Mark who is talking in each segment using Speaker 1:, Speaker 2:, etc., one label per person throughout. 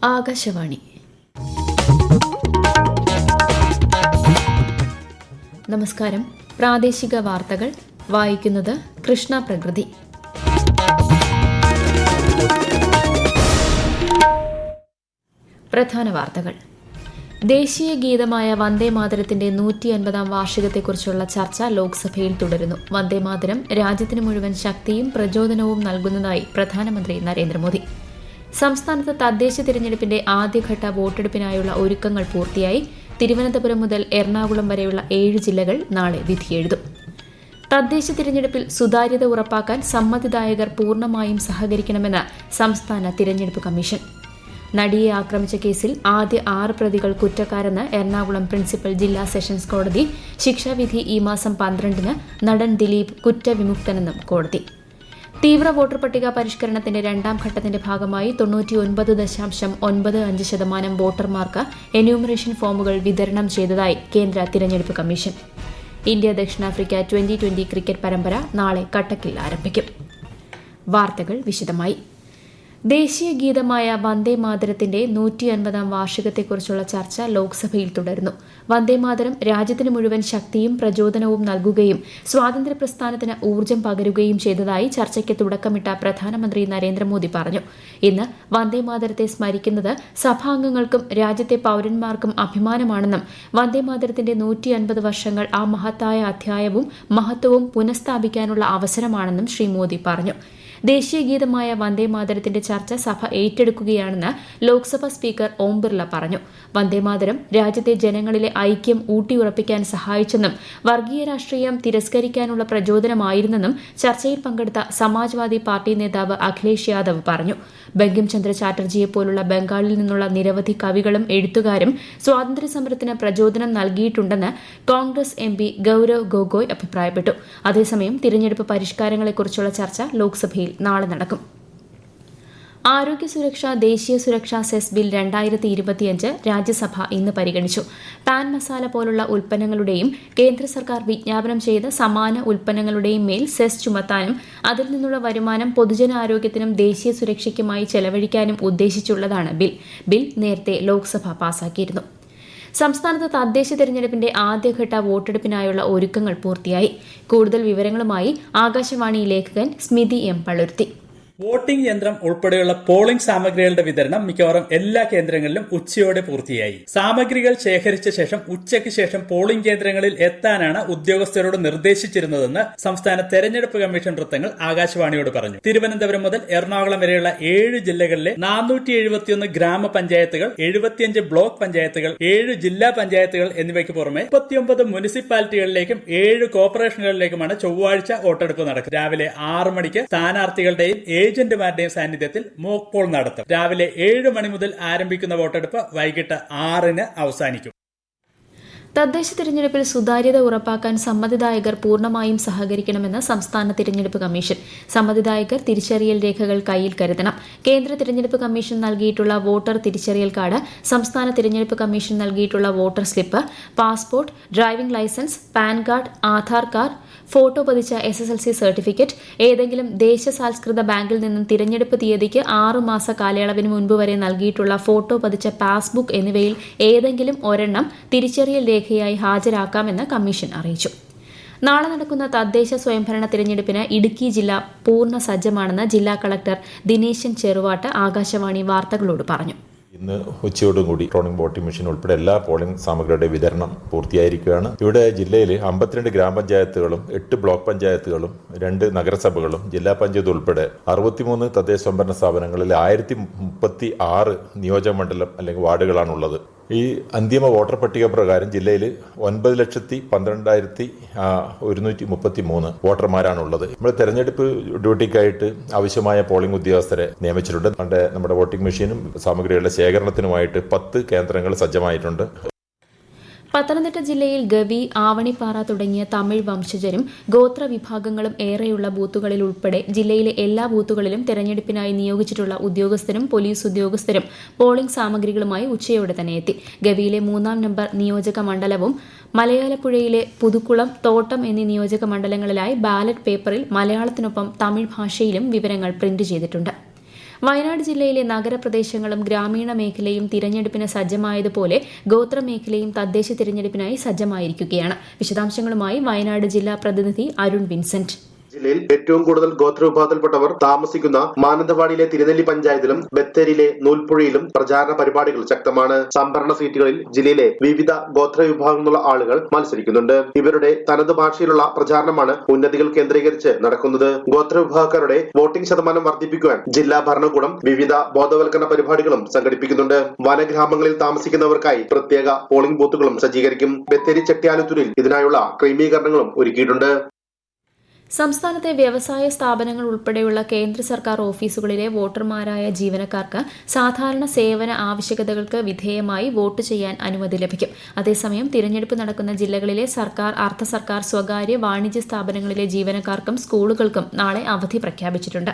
Speaker 1: ആകാശവാണി. നമസ്കാരം. പ്രാദേശിക വാർത്തകൾ വായിക്കുന്നത് കൃഷ്ണ പ്രകൃതി. പ്രധാന വാർത്തകൾ. ദേശീയ ഗീതമായ വന്ദേമാതരത്തിന്റെ 150-ാം വാർഷികത്തെക്കുറിച്ചുള്ള ചർച്ച ലോക്സഭയിൽ തുടരുന്നു. വന്ദേമാതരം രാജ്യത്തിന് മുഴുവൻ ശക്തിയും പ്രചോദനവും നൽകുന്നതായി പ്രധാനമന്ത്രി നരേന്ദ്രമോദി. സംസ്ഥാനത്ത് തദ്ദേശ തിരഞ്ഞെടുപ്പിന്റെ ആദ്യഘട്ട വോട്ടെടുപ്പിനായുള്ള ഒരുക്കങ്ങൾ പൂർത്തിയായി. തിരുവനന്തപുരം മുതൽ എറണാകുളം വരെയുള്ള 7 ജില്ലകൾ നാളെ വിധിയെഴുതും. തദ്ദേശ തിരഞ്ഞെടുപ്പിൽ സുതാര്യത ഉറപ്പാക്കാൻ സമ്മതിദായകർ പൂർണ്ണമായും സഹകരിക്കണമെന്ന് സംസ്ഥാന തിരഞ്ഞെടുപ്പ് കമ്മീഷൻ. നടിയെ ആക്രമിച്ച കേസിൽ ആദ്യ 6 പ്രതികൾ കുറ്റക്കാരെന്ന് എറണാകുളം പ്രിൻസിപ്പൽ ജില്ലാ സെഷൻസ് കോടതി. ശിക്ഷാവിധി ഈ മാസം 12-ന്. നടൻ ദിലീപ് കുറ്റവിമുക്തനെന്നും കോടതി. തീവ്ര വോട്ടർ പട്ടിക പരിഷ്കരണത്തിന്റെ 2ാം ഘട്ടത്തിന്റെ ഭാഗമായി 99.95% വോട്ടർമാർക്ക് എന്യൂമറേഷൻ ഫോമുകൾ വിതരണം ചെയ്തതായി കേന്ദ്ര തിരഞ്ഞെടുപ്പ് കമ്മീഷൻ. ഇന്ത്യ ദക്ഷിണാഫ്രിക്ക T20 ക്രിക്കറ്റ് പരമ്പര നാളെ കട്ടക്കിൽ ആരംഭിക്കും. വാർത്തകൾ വിശദമായി. ദേശീയ ഗീതമായ വന്ദേമാതരത്തിന്റെ 150-ാം വാർഷികത്തെക്കുറിച്ചുള്ള ചർച്ച ലോക്സഭയിൽ തുടരുന്നു. വന്ദേമാതരം രാജ്യത്തിന് മുഴുവൻ ശക്തിയും പ്രചോദനവും നൽകുകയും സ്വാതന്ത്ര്യ പ്രസ്ഥാനത്തിന് ഊർജ്ജം പകരുകയും ചെയ്തതായി ചർച്ചയ്ക്ക് തുടക്കമിട്ട പ്രധാനമന്ത്രി നരേന്ദ്രമോദി പറഞ്ഞു. ഇന്ന് വന്ദേമാതരത്തെ സ്മരിക്കുന്നത് സഭാംഗങ്ങൾക്കും രാജ്യത്തെ പൌരന്മാർക്കും അഭിമാനമാണെന്നും വന്ദേമാതരത്തിന്റെ 150 വർഷങ്ങൾ ആ മഹത്തായ അധ്യായവും മഹത്വവും പുനഃസ്ഥാപിക്കാനുള്ള അവസരമാണെന്നും ശ്രീ മോദി പറഞ്ഞു. ദേശീയ ഗീതമായ വന്ദേമാതരത്തിന്റെ ചർച്ച സഭ ഏറ്റെടുക്കുകയാണെന്ന് ലോക്സഭാ സ്പീക്കർ ഓം ബിർള പറഞ്ഞു. വന്ദേമാതരം രാജ്യത്തെ ജനങ്ങളിലെ ഐക്യം ഊട്ടിയുറപ്പിക്കാൻ സഹായിച്ചെന്നും വർഗീയ രാഷ്ട്രീയം തിരസ്കരിക്കാനുള്ള പ്രചോദനമായിരുന്നെന്നും ചർച്ചയിൽ പങ്കെടുത്ത സമാജ്വാദി പാർട്ടി നേതാവ് അഖിലേഷ് യാദവ് പറഞ്ഞു. ബങ്കിം ചന്ദ്ര ചാറ്റർജിയെപ്പോലുള്ള ബംഗാളിൽ നിന്നുള്ള നിരവധി കവികളും എഴുത്തുകാരും സ്വാതന്ത്ര്യസമരത്തിന് പ്രചോദനം നൽകിയിട്ടുണ്ടെന്ന് കോൺഗ്രസ് MP ഗൌരവ് ഗൊഗോയ് അഭിപ്രായപ്പെട്ടു. അതേസമയം തിരഞ്ഞെടുപ്പ് പരിഷ്കാരങ്ങളെക്കുറിച്ചുള്ള ചർച്ച ലോക്സഭയിൽ നാളെ നടക്കും. ആരോഗ്യ സുരക്ഷ ദേശീയ സുരക്ഷാ സെസ് ബിൽ 2025 രാജ്യസഭ ഇന്ന് പരിഗണിച്ചു. പാൻ മസാല പോലുള്ള ഉൽപ്പന്നങ്ങളുടെയും കേന്ദ്ര സർക്കാർ വിജ്ഞാപനം ചെയ്ത സമാന ഉൽപ്പന്നങ്ങളുടെയും മേൽ സെസ് ചുമത്താനും അതിൽ നിന്നുള്ള വരുമാനം പൊതുജനാരോഗ്യത്തിനും ദേശീയ സുരക്ഷയ്ക്കുമായി ചെലവഴിക്കാനും ഉദ്ദേശിച്ചുള്ളതാണ് ബിൽ. ബിൽ നേരത്തെ ലോക്സഭ പാസാക്കിയിരുന്നു. സംസ്ഥാനത്ത് തദ്ദേശ തെരഞ്ഞെടുപ്പിന്റെ ആദ്യഘട്ട വോട്ടെടുപ്പിനായുള്ള ഒരുക്കങ്ങൾ പൂർത്തിയായി. കൂടുതൽ വിവരങ്ങളുമായി ആകാശവാണി ലേഖകൻ സ്മിതി M. പള്ളുരുത്തി.
Speaker 2: വോട്ടിംഗ് യന്ത്രം ഉൾപ്പെടെയുള്ള പോളിംഗ് സാമഗ്രികളുടെ വിതരണം മിക്കവാറും എല്ലാ കേന്ദ്രങ്ങളിലും ഉച്ചയോടെ പൂർത്തിയായി. സാമഗ്രികൾ ശേഖരിച്ച ശേഷം ഉച്ചയ്ക്ക് ശേഷം പോളിംഗ് കേന്ദ്രങ്ങളിൽ എത്താനാണ് ഉദ്യോഗസ്ഥരോട് നിർദ്ദേശിച്ചിരുന്നതെന്ന് സംസ്ഥാന തെരഞ്ഞെടുപ്പ് കമ്മീഷൻ വൃത്തങ്ങൾ ആകാശവാണിയോട് പറഞ്ഞു. തിരുവനന്തപുരം മുതൽ എറണാകുളം വരെയുള്ള 7 ജില്ലകളിലെ 471 ഗ്രാമപഞ്ചായത്തുകൾ, 75 ബ്ലോക്ക് പഞ്ചായത്തുകൾ, 7 ജില്ലാ പഞ്ചായത്തുകൾ എന്നിവയ്ക്ക് പുറമെ 39 മുനിസിപ്പാലിറ്റികളിലേക്കും 7 കോർപ്പറേഷനുകളിലേക്കുമാണ് ചൊവ്വാഴ്ച വോട്ടെടുപ്പ് നടക്കുക. രാവിലെ 6 മണിക്ക് സ്ഥാനാർത്ഥികളുടെയും ഏജന്റുമാരുടെയും സാന്നിധ്യത്തിൽ മോക്ക് പോൾ നടത്തും. രാവിലെ 7 മണി മുതൽ ആരംഭിക്കുന്ന വോട്ടെടുപ്പ് വൈകിട്ട് 6-ന് അവസാനിക്കും.
Speaker 1: തദ്ദേശ തിരഞ്ഞെടുപ്പിൽ സുതാര്യത ഉറപ്പാക്കാൻ സമ്മതിദായകർ പൂർണ്ണമായും സഹകരിക്കണമെന്ന് സംസ്ഥാന തിരഞ്ഞെടുപ്പ് കമ്മീഷൻ. സമ്മതിദായകർ തിരിച്ചറിയൽ രേഖകൾ കയ്യിൽ കരുതണം. കേന്ദ്ര തിരഞ്ഞെടുപ്പ് കമ്മീഷൻ നൽകിയിട്ടുള്ള വോട്ടർ തിരിച്ചറിയൽ കാർഡ്, സംസ്ഥാന തിരഞ്ഞെടുപ്പ് കമ്മീഷൻ നൽകിയിട്ടുള്ള voter slip, passport, driving licence, PAN card, Aadhaar card, photo പതിച്ച SSLC സർട്ടിഫിക്കറ്റ്, ഏതെങ്കിലും ദേശസാൽകൃത ബാങ്കിൽ നിന്നും തിരഞ്ഞെടുപ്പ് തീയതിക്ക് 6 മാസ കാലയളവിന് മുൻപ് വരെ നൽകിയിട്ടുള്ള ഫോട്ടോ പതിച്ച പാസ്ബുക്ക് എന്നിവയിൽ ഏതെങ്കിലും ഒരെണ്ണം തിരിച്ചറിയൽ രേഖയായി ഹാജരാക്കാമെന്ന് കമ്മീഷൻ അറിയിച്ചു. നാളെ നടക്കുന്ന തദ്ദേശ സ്വയംഭരണ തിരഞ്ഞെടുപ്പിന് ഇടുക്കി ജില്ല പൂർണ്ണ സജ്ജമാണെന്ന് ജില്ലാ കളക്ടർ ദിനേശൻ ചെറുവാട്ട് ആകാശവാണി വാർത്തകളോട് പറഞ്ഞു.
Speaker 3: ഇന്ന് ഉച്ചയോടുകൂടി ഇലക്ട്രോണിക് വോട്ടിംഗ് മെഷീൻ ഉൾപ്പെടെ എല്ലാ പോളിംഗ് സാമഗ്രികളുടെ വിതരണം പൂർത്തിയായിരിക്കുകയാണ്. ഇവിടെ ജില്ലയിൽ 52 ഗ്രാമപഞ്ചായത്തുകളും 8 ബ്ലോക്ക് പഞ്ചായത്തുകളും 2 നഗരസഭകളും ജില്ലാ പഞ്ചായത്ത് ഉൾപ്പെടെ 63 തദ്ദേശ സ്വയംഭരണ സ്ഥാപനങ്ങളിൽ 1036 നിയോജകമണ്ഡലം അല്ലെങ്കിൽ വാർഡുകളാണുള്ളത്. ഈ അന്തിമ വോട്ടർ പട്ടിക പ്രകാരം ജില്ലയിൽ 9,12,133 വോട്ടർമാരാണുള്ളത്. നമ്മൾ തെരഞ്ഞെടുപ്പ് ഡ്യൂട്ടിക്കായിട്ട് ആവശ്യമായ പോളിംഗ് ഉദ്യോഗസ്ഥരെ നിയമിച്ചിട്ടുണ്ട്. നമ്മുടെ വോട്ടിംഗ് മെഷീനും സാമഗ്രികളുടെ ശേഖരണത്തിനുമായിട്ട് 10 കേന്ദ്രങ്ങൾ സജ്ജമായിട്ടുണ്ട്.
Speaker 1: പത്തനംതിട്ട ജില്ലയിൽ ഗവി, ആവണിപ്പാറ തുടങ്ങിയ തമിഴ് വംശജരും ഗോത്ര വിഭാഗങ്ങളും ഏറെയുള്ള ബൂത്തുകളിൽ ഉൾപ്പെടെ ജില്ലയിലെ എല്ലാ ബൂത്തുകളിലും തെരഞ്ഞെടുപ്പിനായി നിയോഗിച്ചിട്ടുള്ള ഉദ്യോഗസ്ഥരും പോലീസ് ഉദ്യോഗസ്ഥരും പോളിംഗ് സാമഗ്രികളുമായി ഉച്ചയോടെ തന്നെ എത്തി. ഗവിയിലെ 3-ാം നമ്പർ നിയോജക മണ്ഡലവും മലയാലപ്പുഴയിലെ പുതുക്കുളം, തോട്ടം എന്നീ നിയോജക മണ്ഡലങ്ങളിലായി ബാലറ്റ് പേപ്പറിൽ മലയാളത്തിനൊപ്പം തമിഴ് ഭാഷയിലും വിവരങ്ങൾ പ്രിന്റ് ചെയ്തിട്ടുണ്ട്. വയനാട് ജില്ലയിലെ നഗരപ്രദേശങ്ങളും ഗ്രാമീണ മേഖലയും തിരഞ്ഞെടുപ്പിന് സജ്ജമായതുപോലെ ഗോത്രമേഖലയും തദ്ദേശ തിരഞ്ഞെടുപ്പിനായി സജ്ജമായിരിക്കുകയാണ്. വിശദാംശങ്ങളുമായി വയനാട് ജില്ലാ പ്രതിനിധി അരുൺ വിൻസെന്റ്.
Speaker 4: ജില്ലയിൽ ഏറ്റവും കൂടുതൽ ഗോത്രവിഭാഗത്തിൽപ്പെട്ടവർ താമസിക്കുന്ന മാനന്തവാടിയിലെ തിരുനെല്ലി പഞ്ചായത്തിലും ബത്തേരിയിലെ നൂൽപ്പുഴയിലും പ്രചാരണ പരിപാടികൾ ശക്തമാണ്. സംഭരണ സീറ്റുകളിൽ ജില്ലയിലെ വിവിധ ഗോത്രവിഭാഗങ്ങളുള്ള ആളുകൾ മത്സരിക്കുന്നുണ്ട്. ഇവരുടെ തനത് ഭാഷയിലുള്ള പ്രചാരണമാണ് ഉന്നതികൾ കേന്ദ്രീകരിച്ച് നടക്കുന്നത്. ഗോത്രവിഭാഗക്കാരുടെ വോട്ടിംഗ് ശതമാനം വർദ്ധിപ്പിക്കുവാൻ ജില്ലാ ഭരണകൂടം വിവിധ ബോധവൽക്കരണ പരിപാടികളും സംഘടിപ്പിക്കുന്നുണ്ട്. വനഗ്രാമങ്ങളിൽ താമസിക്കുന്നവർക്കായി പ്രത്യേക പോളിംഗ് ബൂത്തുകളും സജ്ജീകരിക്കും. ബത്തേരി ചെട്ടിയാലുത്തൂരിൽ ഇതിനായുള്ള ക്രമീകരണങ്ങളും ഒരുക്കിയിട്ടുണ്ട്.
Speaker 1: സംസ്ഥാനത്തെ വ്യവസായ സ്ഥാപനങ്ങൾ ഉൾപ്പെടെയുള്ള കേന്ദ്ര സർക്കാർ ഓഫീസുകളിലെ വോട്ടർമാരായ ജീവനക്കാർക്ക് സാധാരണ സേവന ആവശ്യകതകൾക്ക് വിധേയമായി വോട്ട് ചെയ്യാൻ അനുമതി ലഭിക്കും. അതേസമയം തിരഞ്ഞെടുപ്പ് നടക്കുന്ന ജില്ലകളിലെ സർക്കാർ, അർദ്ധ സർക്കാർ, സ്വകാര്യ, വാണിജ്യ സ്ഥാപനങ്ങളിലെ ജീവനക്കാർക്കും സ്കൂളുകൾക്കും നാളെ അവധി പ്രഖ്യാപിച്ചിട്ടുണ്ട്.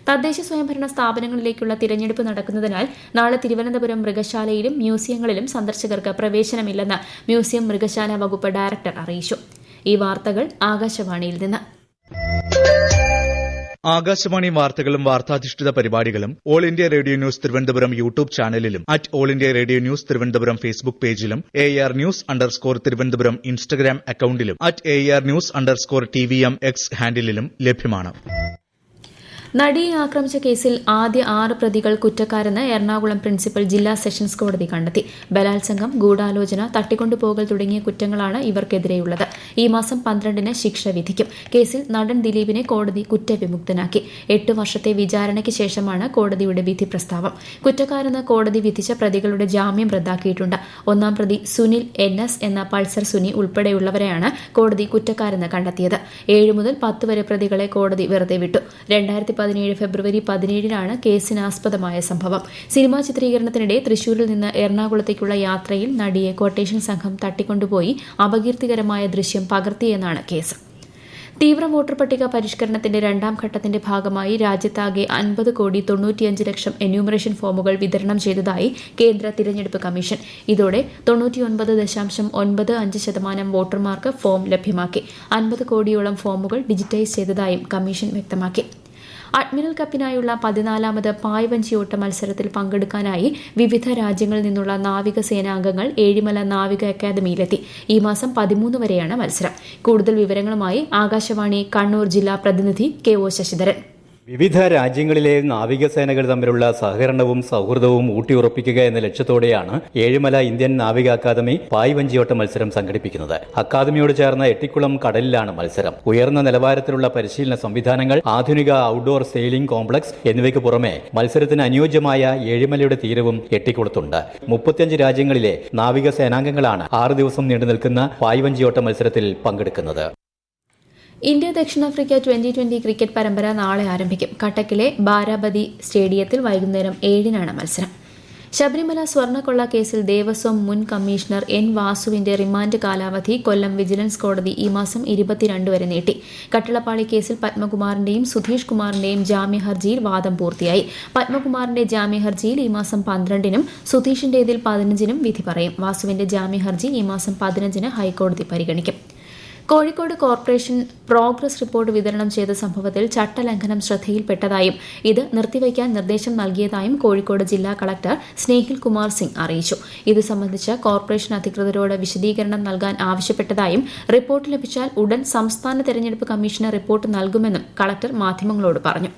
Speaker 1: തദ്ദേശ സ്വയംഭരണ സ്ഥാപനങ്ങളിലേക്കുള്ള തിരഞ്ഞെടുപ്പ് നടക്കുന്നതിനാൽ നാളെ തിരുവനന്തപുരം മൃഗശാലയിലും മ്യൂസിയങ്ങളിലും സന്ദർശകർക്ക് പ്രവേശനമില്ലെന്ന് മ്യൂസിയം മൃഗശാല വകുപ്പ് ഡയറക്ടർ അറിയിച്ചു. ഈ വാർത്തകൾ ആകാശവാണിയിൽ നിന്ന്.
Speaker 5: ആകാശവാണി വാർത്തകളും വാർത്താധിഷ്ഠിത പരിപാടികളും All India Radio News Thiruvananthapuram YouTube ചാനലിലും All India Radio News Thiruvananthapuram Facebook പേജിലും AR News_ തിരുവനന്തപുരം ഇൻസ്റ്റഗ്രാം അക്കൌണ്ടിലും AR News_TVM X ഹാൻഡിലും ലഭ്യമാണ്.
Speaker 1: നടിയെ ആക്രമിച്ച കേസിൽ ആദ്യ 6 പ്രതികൾ കുറ്റക്കാരെന്ന് എറണാകുളം പ്രിൻസിപ്പൽ ജില്ലാ സെഷൻസ് കോടതി കണ്ടെത്തി. ബലാത്സംഗം, ഗൂഢാലോചന, തട്ടിക്കൊണ്ടുപോകൽ തുടങ്ങിയ കുറ്റങ്ങളാണ് ഇവർക്കെതിരെയുള്ളത്. ഈ മാസം 12-ന് ശിക്ഷ വിധിക്കും. കേസിൽ നടൻ ദിലീപിനെ കോടതി കുറ്റവിമുക്തനാക്കി. 8 വർഷത്തെ വിചാരണയ്ക്ക് ശേഷമാണ് കോടതിയുടെ വിധി പ്രസ്താവം. കുറ്റക്കാരെന്ന് കോടതി വിധിച്ച പ്രതികളുടെ ജാമ്യം റദ്ദാക്കിയിട്ടുണ്ട്. 1-ാം പ്രതി സുനിൽ NS എന്ന പൾസർ സുനി ഉൾപ്പെടെയുള്ളവരെയാണ് കോടതി കുറ്റക്കാരെന്ന് കണ്ടെത്തിയത്. 7 മുതൽ 10 വരെ പ്രതികളെ കോടതി വെറുതെ വിട്ടു. 2017 ഫെബ്രുവരി 17-നാണ് കേസിനാസ്പദമായ സംഭവം. സിനിമാ ചിത്രീകരണത്തിനിടെ തൃശൂരിൽ നിന്ന് എറണാകുളത്തേക്കുള്ള യാത്രയിൽ നടിയെ ക്വട്ടേഷൻ സംഘം തട്ടിക്കൊണ്ടുപോയി അപകീർത്തികരമായ ദൃശ്യം പകർത്തിയെന്നാണ് കേസ്. തീവ്ര വോട്ടർ പട്ടിക പരിഷ്കരണത്തിന്റെ 2ാം ഘട്ടത്തിന്റെ ഭാഗമായി രാജ്യത്താകെ 50,95,00,000 എന്യൂമറേഷൻ ഫോമുകൾ വിതരണം ചെയ്തതായി കേന്ദ്ര തിരഞ്ഞെടുപ്പ് കമ്മീഷൻ. ഇതോടെ 99.95% വോട്ടർമാർക്ക് ഫോം ലഭ്യമാക്കി. 50 കോടിയോളം ഫോമുകൾ ഡിജിറ്റൈസ് ചെയ്തതായും കമ്മീഷൻ വ്യക്തമാക്കി. അഡ്മിറൽ കപ്പിനായുള്ള 14ാമത് പായ്വഞ്ചിയോട്ട മത്സരത്തിൽ പങ്കെടുക്കാനായി വിവിധ രാജ്യങ്ങളിൽ നിന്നുള്ള നാവികസേനാംഗങ്ങൾ ഏഴിമല നാവിക അക്കാദമിയിലെത്തി. ഈ മാസം 13 വരെയാണ് മത്സരം. കൂടുതൽ വിവരങ്ങളുമായി ആകാശവാണി കണ്ണൂർ ജില്ലാ പ്രതിനിധി KO ശശിധരൻ.
Speaker 6: വിവിധ രാജ്യങ്ങളിലെ നാവികസേനകൾ തമ്മിലുള്ള സഹകരണവും സൗഹൃദവും ഊട്ടിയുറപ്പിക്കുക എന്ന ലക്ഷ്യത്തോടെയാണ് ഏഴിമല ഇന്ത്യൻ നാവിക അക്കാദമി പായ്വഞ്ചിയോട്ട മത്സരം സംഘടിപ്പിക്കുന്നത്. അക്കാദമിയോട് ചേർന്ന എട്ടിക്കുളം കടലിലാണ് മത്സരം. ഉയർന്ന നിലവാരത്തിലുള്ള പരിശീലന സംവിധാനങ്ങൾ, ആധുനിക ഔട്ട്ഡോർ സെയിലിംഗ് കോംപ്ലക്സ് എന്നിവയ്ക്ക് പുറമെ മത്സരത്തിന് അനുയോജ്യമായ ഏഴിമലയുടെ തീരവും എട്ടിക്കുളത്തുണ്ട്. 35 രാജ്യങ്ങളിലെ നാവികസേനാംഗങ്ങളാണ് 6 ദിവസം നീണ്ടുനിൽക്കുന്ന പായ്വഞ്ചിയോട്ട മത്സരത്തിൽ പങ്കെടുക്കുന്നത്.
Speaker 1: ഇന്ത്യ ദക്ഷിണാഫ്രിക്ക 2020 ക്രിക്കറ്റ് പരമ്പര നാളെ ആരംഭിക്കും. കട്ടക്കിലെ ബാരാബതി സ്റ്റേഡിയത്തിൽ വൈകുന്നേരം 7-നാണ് മത്സരം. ശബരിമല സ്വർണ്ണക്കൊള്ള കേസിൽ ദേവസ്വം മുൻ കമ്മീഷണർ N. വാസുവിന്റെ റിമാൻഡ് കാലാവധി കൊല്ലം വിജിലൻസ് കോടതി ഈ മാസം 22 വരെ നീട്ടി. കട്ടിളപ്പാളി കേസിൽ പത്മകുമാറിന്റെയും സുധീഷ് കുമാറിന്റെയും ജാമ്യഹർജിയിൽ വാദം പൂർത്തിയായി. പത്മകുമാറിന്റെ ജാമ്യഹർജിയിൽ ഈ മാസം 12-നും സുധീഷിന്റേതിൽ 15-നും വിധി പറയും. വാസുവിന്റെ ജാമ്യഹർജി ഈ മാസം 15-ന് ഹൈക്കോടതി പരിഗണിക്കും. കോഴിക്കോട് കോർപ്പറേഷൻ പ്രോഗ്രസ് റിപ്പോർട്ട് വിതരണം ചെയ്ത സംഭവത്തിൽ ചട്ടലംഘനം ശ്രദ്ധയിൽപ്പെട്ടതായും ഇത് നിർത്തിവയ്ക്കാൻ നിർദ്ദേശം നൽകിയതായും കോഴിക്കോട് ജില്ലാ കളക്ടർ സ്നേഹിൽ കുമാർ സിംഗ് അറിയിച്ചു. ഇത് സംബന്ധിച്ച് കോർപ്പറേഷൻ അധികൃതരോട് വിശദീകരണം നൽകാൻ ആവശ്യപ്പെട്ടതായും റിപ്പോർട്ട് ലഭിച്ചാൽ ഉടൻ സംസ്ഥാന തെരഞ്ഞെടുപ്പ് കമ്മീഷന് റിപ്പോർട്ട് നൽകുമെന്നും കളക്ടർ മാധ്യമങ്ങളോട് പറഞ്ഞു.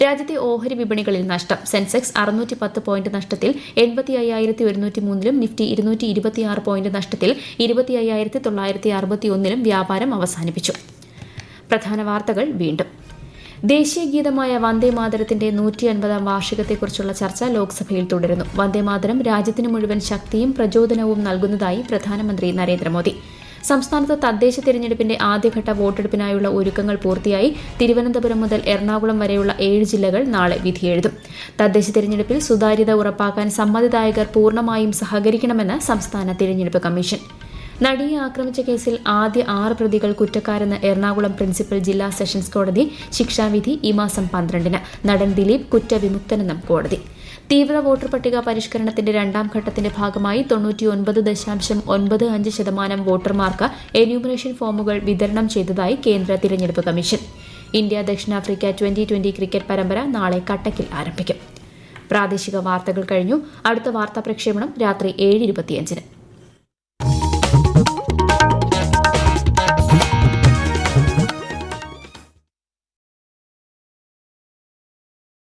Speaker 1: രാജ്യത്തെ ഓഹരി വിപണികളിൽ നഷ്ടം. സെൻസെക്സ് 610 പോയിന്റ് നഷ്ടത്തിൽ 85,103-ലും നിഫ്റ്റി 226 പോയിന്റ് നഷ്ടത്തിൽ 25,961-ലും വ്യാപാരം അവസാനിപ്പിച്ചു. പ്രധാന വാർത്തകൾ വീണ്ടും. ദേശീയ ഗീതമായ വന്ദേമാതരത്തിന്റെ 150-ാം വാർഷികത്തെക്കുറിച്ചുള്ള ചർച്ച ലോക്സഭയിൽ തുടരുന്നു. വന്ദേമാതരം രാജ്യത്തിന് മുഴുവൻ ശക്തിയും പ്രചോദനവും നൽകുന്നതായി പ്രധാനമന്ത്രി നരേന്ദ്രമോദി. സംസ്ഥാനത്ത് തദ്ദേശ തിരഞ്ഞെടുപ്പിന്റെ ആദ്യഘട്ട വോട്ടെടുപ്പിനായുള്ള ഒരുക്കങ്ങൾ പൂർത്തിയായി. തിരുവനന്തപുരം മുതൽ എറണാകുളം വരെയുള്ള 7 ജില്ലകൾ നാളെ വിധിയെഴുതും. തദ്ദേശ തിരഞ്ഞെടുപ്പിൽ സുതാര്യത ഉറപ്പാക്കാൻ സമ്മതിദായകർ പൂർണ്ണമായും സഹകരിക്കണമെന്ന് സംസ്ഥാന തിരഞ്ഞെടുപ്പ് കമ്മീഷൻ. നടിയെ ആക്രമിച്ച കേസിൽ ആദ്യ 6 പ്രതികൾ കുറ്റക്കാരെന്ന് എറണാകുളം പ്രിൻസിപ്പൽ ജില്ലാ സെഷൻസ് കോടതി. ശിക്ഷാവിധി ഈ മാസം 12-ന്. നടൻ ദിലീപ് കുറ്റവിമുക്തനെന്നും കോടതി. തീവ്ര വോട്ടർ പട്ടിക പരിഷ്കരണത്തിന്റെ 2ാം ഘട്ടത്തിന്റെ ഭാഗമായി 99.95% വോട്ടർമാർക്ക് എന്യൂമറേഷൻ ഫോമുകൾ വിതരണം ചെയ്തതായി കേന്ദ്ര തിരഞ്ഞെടുപ്പ് കമ്മീഷൻ. ഇന്ത്യ ദക്ഷിണാഫ്രിക്ക 2020 ക്രിക്കറ്റ് പരമ്പര നാളെ കട്ടക്കിൽ ആരംഭിക്കും. പ്രാദേശിക വാർത്തകൾ കഴിഞ്ഞു. അടുത്ത വാർത്താ പ്രക്ഷേപണം രാത്രി 7:25.